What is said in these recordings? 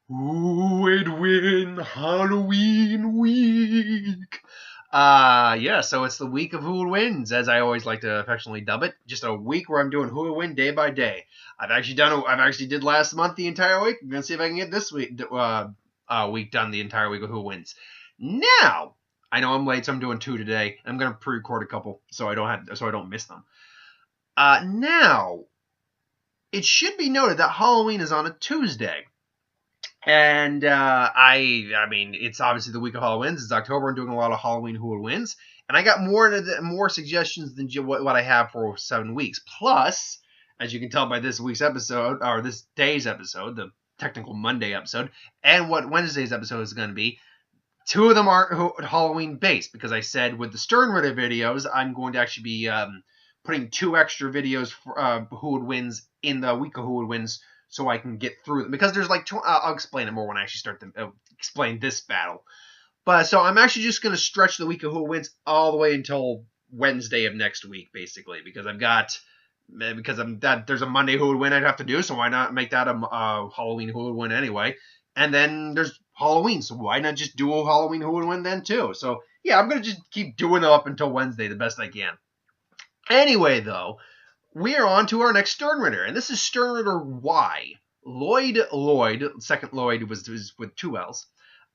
Who would win Halloween week? Yeah, so it's the week of Who Wins, as I always like to affectionately dub it. Just a week where I'm doing Who Would Win day by day. I've actually did last month the entire week. I'm gonna see if I can get this week done the entire week of Who Wins. Now, I know I'm late, so I'm doing 2 today. I'm gonna pre-record a couple so I don't miss them. Now, it should be noted that Halloween is on a Tuesday. And I mean, it's obviously the week of Halloween. It's October. I'm doing a lot of Halloween Who Would Wins, and I got more suggestions than what I have for 7 weeks. Plus, as you can tell by this week's episode or this day's episode, the technical Monday episode, and what Wednesday's episode is going to be, 2 of them aren't Halloween based because I said with the Sternritter videos, I'm going to actually be putting 2 extra videos for Who Would Wins in the week of Who Would Wins, so I can get through them. Because there's like, I'll explain it more when I actually start to explain this battle. But so I'm actually just going to stretch the week of Who Wins all the way until Wednesday of next week, basically. Because there's a Monday Who Would Win I'd have to do, so why not make that a Halloween Who Would Win anyway? And then there's Halloween, so why not just do a Halloween Who Would Win then too? So yeah, I'm going to just keep doing it up until Wednesday the best I can. Anyway, though, we are on to our next Sternritter, and this is Sternritter Y. Loyd Lloyd, second Lloyd was with 2 L's,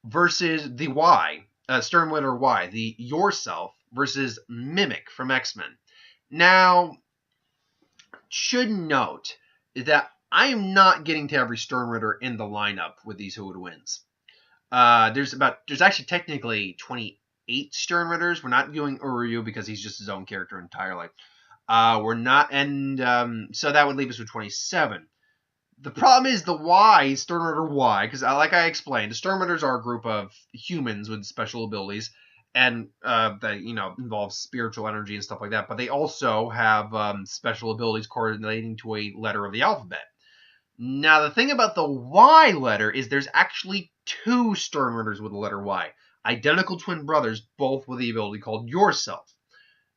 versus the Y, Sternritter Y, the Yourself, versus Mimic from X-Men. Now, should note that I am not getting to every Sternritter in the lineup with these Who Would Wins. There's actually technically 28 Sternritters. We're not doing Uryu because he's just his own character entirely. We're not, and so that would leave us with 27. The problem is the Y, Sternritter Y, because like I explained, the Sternritters are a group of humans with special abilities, and that involve spiritual energy and stuff like that. But they also have special abilities correlating to a letter of the alphabet. Now, the thing about the Y letter is there's actually 2 Sternritters with the letter Y, identical twin brothers, both with the ability called Yourself.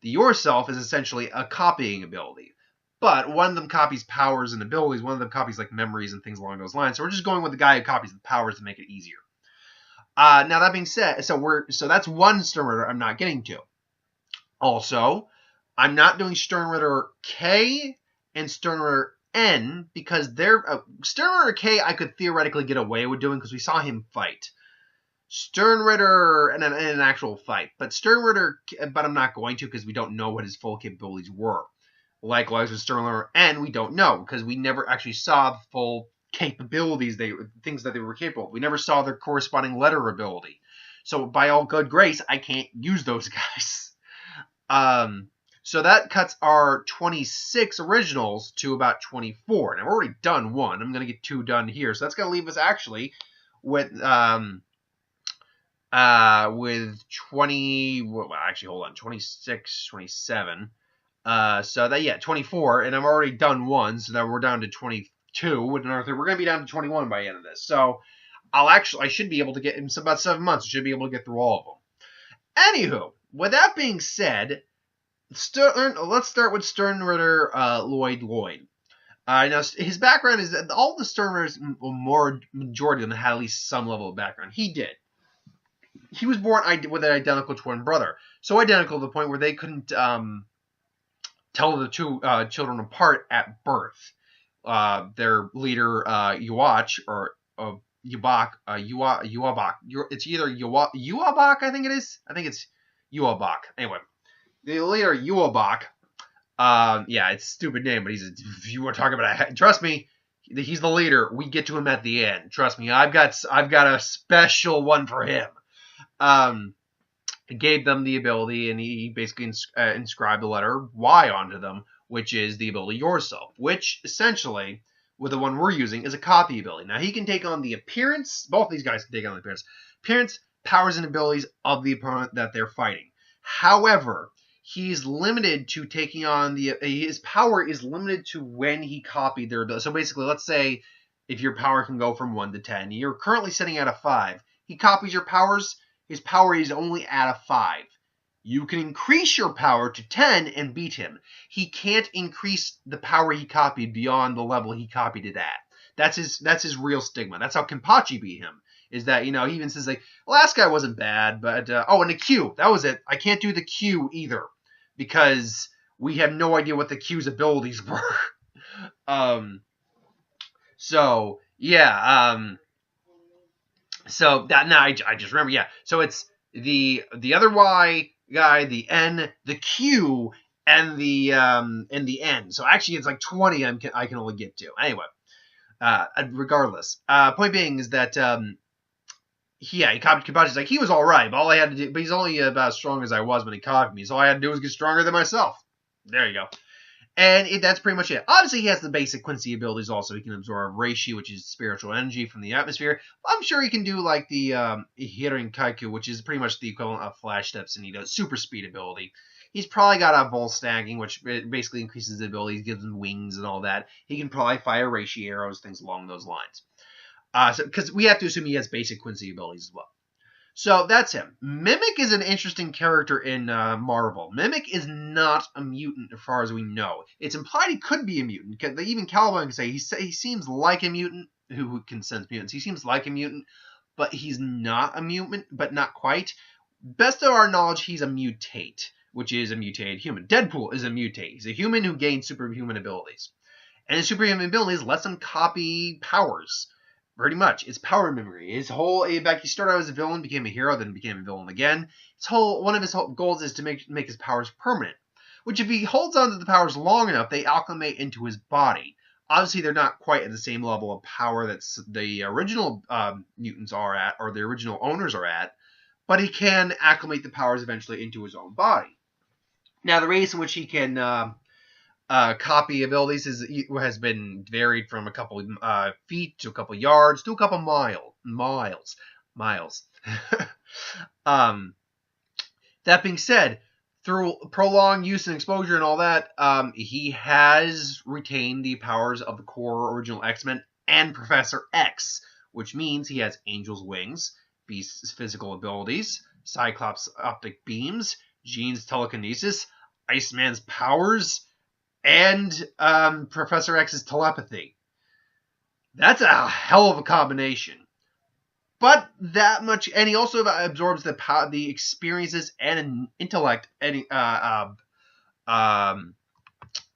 The Yourself is essentially a copying ability, but one of them copies powers and abilities, one of them copies like memories and things along those lines. So we're just going with the guy who copies the powers to make it easier. Now that being said, so that's one Sternritter I'm not getting to. Also, I'm not doing Sternritter K and Sternritter N because Sternritter K I could theoretically get away with doing because we saw him fight. Sternritter in an actual fight, but I'm not going to because we don't know what his full capabilities were. Likewise with Sternritter N, we don't know because we never actually saw the full capabilities, things that they were capable of. We never saw their corresponding letter ability. So by all good grace, I can't use those guys. So that cuts our 26 originals to about 24. And I've already done 1. I'm going to get 2 done here. So that's going to leave us actually with 20, well, actually, hold on, 26, 27. So that, yeah, 24, and I've already done 1, so now we're down to 22. We're going to be down to 21 by the end of this. So I should be able to get in about 7 months. I should be able to get through all of them. Anywho, with that being said, let's start with Sternritter Loyd Lloyd. Now, his background is that all the Sternritters, majority of them, had at least some level of background. He did. He was born with an identical twin brother. So identical to the point where they couldn't tell the 2 children apart at birth. Their leader, Yuach, or Yubak, Yuabak. It's either Yuabak, I think it is. I think it's Yuabak. Anyway, the leader, Yuabak, yeah, it's a stupid name, but if you want to talk about, trust me, he's the leader. We get to him at the end. Trust me, I've got a special one for him. Gave them the ability, and he basically inscribed the letter Y onto them, which is the ability Yourself, which essentially, with the one we're using, is a copy ability. Now, he can take on the appearance, both these guys can take on the appearance, powers, and abilities of the opponent that they're fighting. However, he's limited to taking on his power is limited to when he copied their ability. So basically, let's say if your power can go from 1 to 10, you're currently sitting at a 5. He copies your powers. His power is only at a 5. You can increase your power to 10 and beat him. He can't increase the power he copied beyond the level he copied it at. That's his real stigma. That's how Kenpachi beat him. Is that, he even says, like, last guy wasn't bad, but, and the Q, that was it. I can't do the Q either, because we have no idea what the Q's abilities were. So, yeah, so that, now I just remember, yeah. So it's the other Y guy, the N, the Q, and the N. So actually it's like 20 I can only get to. Anyway, regardless. Point being is that, he copied Kenpachi's, like, he was alright, but all I had to do, but he's only about as strong as I was when he copied me, so all I had to do was get stronger than myself. There you go. And that's pretty much it. Obviously, he has the basic Quincy abilities also. He can absorb Reishi, which is spiritual energy from the atmosphere. I'm sure he can do, like, the Hirin Kaiku, which is pretty much the equivalent of Flash Steps, and he does super speed ability. He's probably got a Volt Stacking, which basically increases his abilities, gives him wings and all that. He can probably fire Reishi arrows, things along those lines. Because we have to assume he has basic Quincy abilities as well. So that's him. Mimic is an interesting character in Marvel. Mimic is not a mutant as far as we know. It's implied he could be a mutant. Even Caliban can say he seems like a mutant who can sense mutants. He seems like a mutant, but he's not a mutant, but not quite. Best of our knowledge, he's a mutate, which is a mutated human. Deadpool is a mutate. He's a human who gains superhuman abilities. And his superhuman abilities lets him copy powers. Pretty much. It's power memory. His whole, in fact, he started out as a villain, became a hero, then became a villain again. One of his goals is to make his powers permanent. Which, if he holds on to the powers long enough, they acclimate into his body. Obviously, they're not quite at the same level of power that the original mutants are at, or the original owners are at, but he can acclimate the powers eventually into his own body. Now, the ways in which he can copy abilities has been varied from a couple feet to a couple yards to a couple miles. That being said, through prolonged use and exposure and all that, he has retained the powers of the core original X-Men and Professor X, which means he has Angel's wings, Beast's physical abilities, Cyclops' optic beams, Jean's telekinesis, Iceman's powers, and Professor X's telepathy. That's a hell of a combination. But that much, and he also absorbs the experiences and intellect and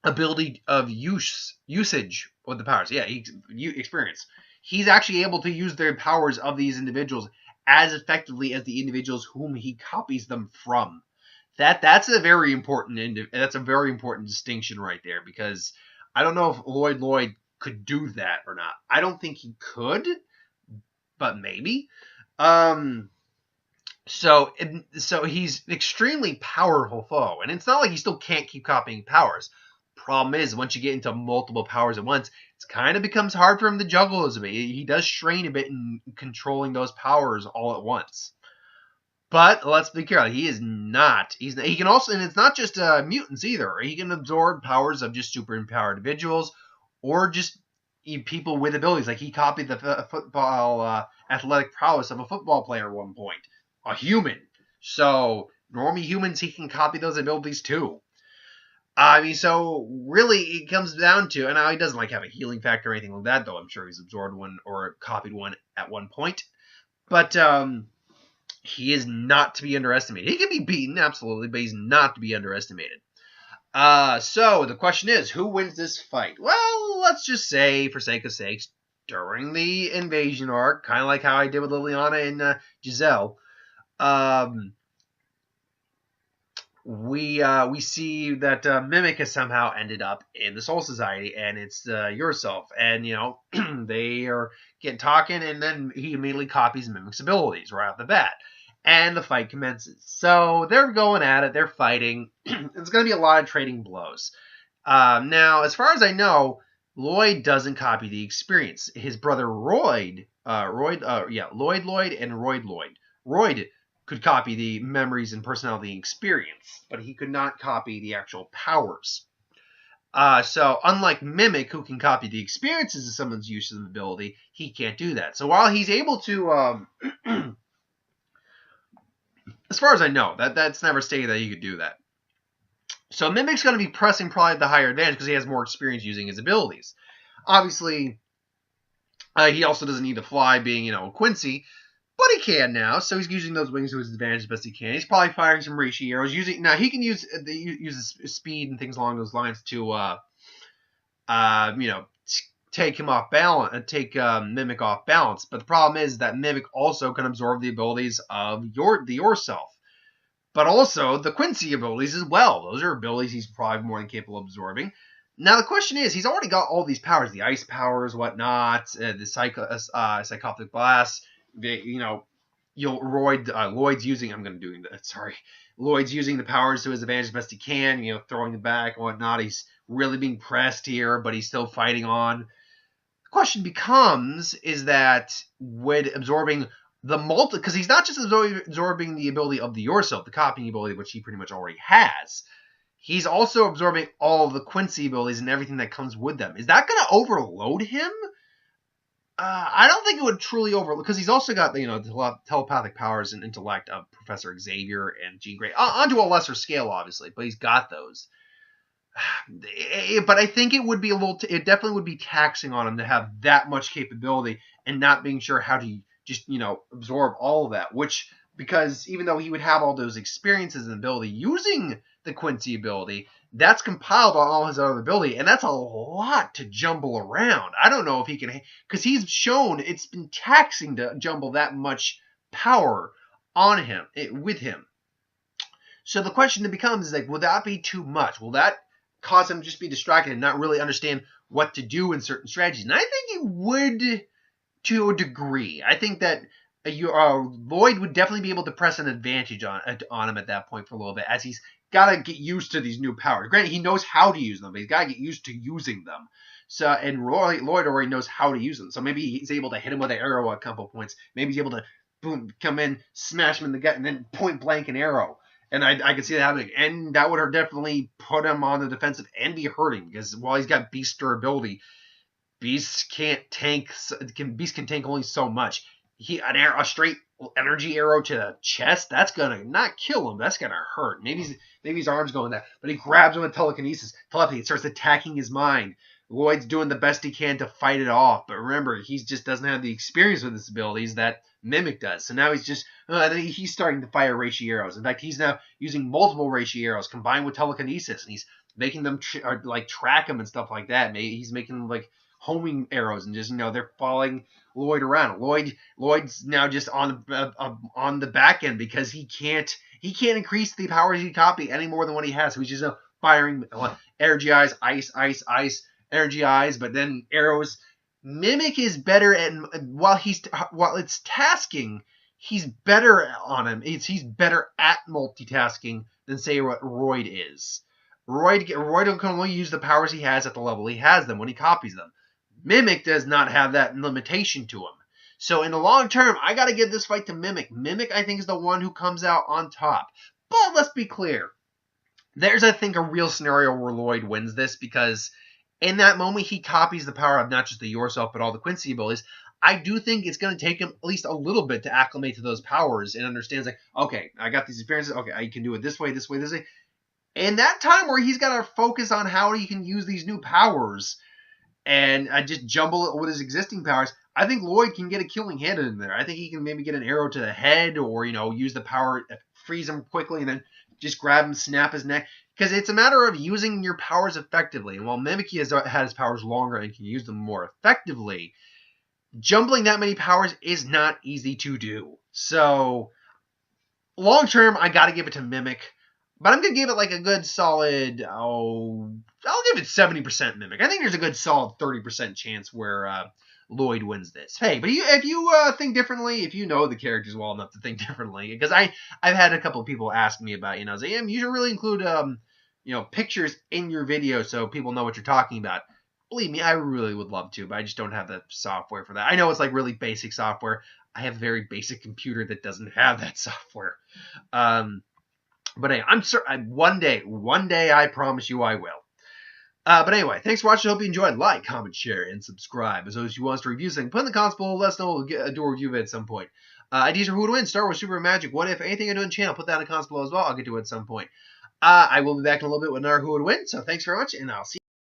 ability of usage with the powers. Yeah, experience. He's actually able to use their powers of these individuals as effectively as the individuals whom he copies them from. That's a very important distinction right there, because I don't know if Loyd Lloyd could do that or not. I don't think he could, but maybe. So he's an extremely powerful foe, and it's not like he still can't keep copying powers. Problem is, once you get into multiple powers at once, it kind of becomes hard for him to juggle those a bit. He does strain a bit in controlling those powers all at once. But let's be careful. He is not. He can also, and it's not just mutants either. He can absorb powers of just super empowered individuals, or just people with abilities. Like, he copied the football athletic prowess of a football player at one point, a human. So normie humans, he can copy those abilities too. So really, it comes down to, and now he doesn't like have a healing factor or anything like that, though. I'm sure he's absorbed one or copied one at one point. But he is not to be underestimated. He can be beaten, absolutely, but he's not to be underestimated. So the question is, who wins this fight? Well, let's just say, for sake of sakes, during the invasion arc, kind of like how I did with Liliana and Giselle, we see that Mimic has somehow ended up in the Soul Society, and it's Yourself, and they are getting talking, and then he immediately copies Mimic's abilities right off the bat, and the fight commences. So they're going at it, they're fighting. It's going to be a lot of trading blows. Now, as far as I know, Lloyd doesn't copy the experience. His brother Loyd Lloyd and Loyd Lloyd. Loyd could copy the memories and personality and experience, but he could not copy the actual powers. So unlike Mimic, who can copy the experiences of someone's use of the ability, he can't do that. So while he's able to, as far as I know, that's never stated that he could do that. So Mimic's going to be pressing probably the higher advantage because he has more experience using his abilities. Obviously, He also doesn't need to fly, being, Quincy. But he can now, so he's using those wings to his advantage as best he can. He's probably firing some reishi arrows. Now he can use his speed and things along those lines to take him off balance, take Mimic off balance. But the problem is that Mimic also can absorb the abilities of yourself, but also the Quincy abilities as well. Those are abilities he's probably more than capable of absorbing. Now the question is, he's already got all these powers, the ice powers, whatnot, the psychotic blast. Lloyd's using. I'm going to do that. Sorry, Lloyd's using the powers to his advantage as best he can. Throwing it back and whatnot. He's really being pressed here, but he's still fighting on. The question becomes, is that with absorbing the because he's not just absorbing the ability of the yourself, the copying ability, which he pretty much already has. He's also absorbing all of the Quincy abilities and everything that comes with them. Is that going to overload him? I don't think it would truly overload, because he's also got the telepathic powers and intellect of Professor Xavier and Jean Grey, onto a lesser scale, obviously, but he's got those. But I think it would be it definitely would be taxing on him to have that much capability and not being sure how to just absorb all of that. Because even though he would have all those experiences and ability using the Quincy ability, that's compiled on all his other ability, and that's a lot to jumble around. I don't know if he can, because he's shown it's been taxing to jumble that much power on him, with him. So the question that becomes is, like, will that be too much? Will that cause him to just be distracted and not really understand what to do in certain strategies? And I think it would, to a degree. I think that Lloyd would definitely be able to press an advantage on him at that point for a little bit, as he's got to get used to these new powers. Granted, he knows how to use them, but he's got to get used to using them. So, and Lloyd already knows how to use them. So maybe he's able to hit him with an arrow at a couple points. Maybe he's able to, boom, come in, smash him in the gut, and then point blank an arrow. And I can see that happening. And that would definitely put him on the defensive and be hurting, because while he's got beast durability, Beast can tank only so much. A straight energy arrow to the chest, that's gonna not kill him, that's gonna hurt. Maybe his arm's going there, but he grabs him with telekinesis, telepathy. It starts attacking his mind. Lloyd's doing the best he can to fight it off, but remember, he just doesn't have the experience with his abilities that Mimic does. So now he's starting to fire reishi arrows. In fact, he's now using multiple reishi arrows combined with telekinesis, and he's making them track him and stuff like that. Maybe he's making them like homing arrows, and just they're following Lloyd around. Lloyd's now just on the back end, because he can't increase the powers he copy any more than what he has. So he's just firing energy eyes, ice, energy eyes, but then arrows. Mimic is better at, while it's tasking, he's better on him. He's better at multitasking than, say, what Lloyd is. Lloyd can only use the powers he has at the level he has them when he copies them. Mimic does not have that limitation to him. So in the long term, I got to give this fight to Mimic. Mimic, I think, is the one who comes out on top. But let's be clear. There's, I think, a real scenario where Lloyd wins this, because in that moment, he copies the power of not just the yourself, but all the Quincy abilities. I do think it's going to take him at least a little bit to acclimate to those powers and understands, like, okay, I got these experiences. Okay, I can do it this way, this way, this way. And that time where he's got to focus on how he can use these new powers and just jumble it with his existing powers, I think Lloyd can get a killing hand in there. I think he can maybe get an arrow to the head, or, use the power, freeze him quickly, and then just grab him, snap his neck. Because it's a matter of using your powers effectively. And while Mimic has had his powers longer and can use them more effectively, jumbling that many powers is not easy to do. So, long term, I got to give it to Mimic. But I'm going to give it like a good solid, I'll give it 70% Mimic. I think there's a good solid 30% chance where Lloyd wins this. Hey, but if you think differently, if you know the characters well enough to think differently, because I've had a couple of people ask me about, say, you should really include, pictures in your video so people know what you're talking about. Believe me, I really would love to, but I just don't have the software for that. I know it's like really basic software. I have a very basic computer that doesn't have that software. But hey, I'm certain one day, I promise you I will. But anyway, thanks for watching. I hope you enjoyed. Like, comment, share, and subscribe. As always, if you want us to review something, put in the comments below. Let us know. We'll do a review of it at some point. Ideas for who to win, Star Wars, Super Magic, What If, anything I do on the channel, put that in the comments below as well. I'll get to it at some point. I will be back in a little bit with another who would win. So thanks very much, and I'll see you.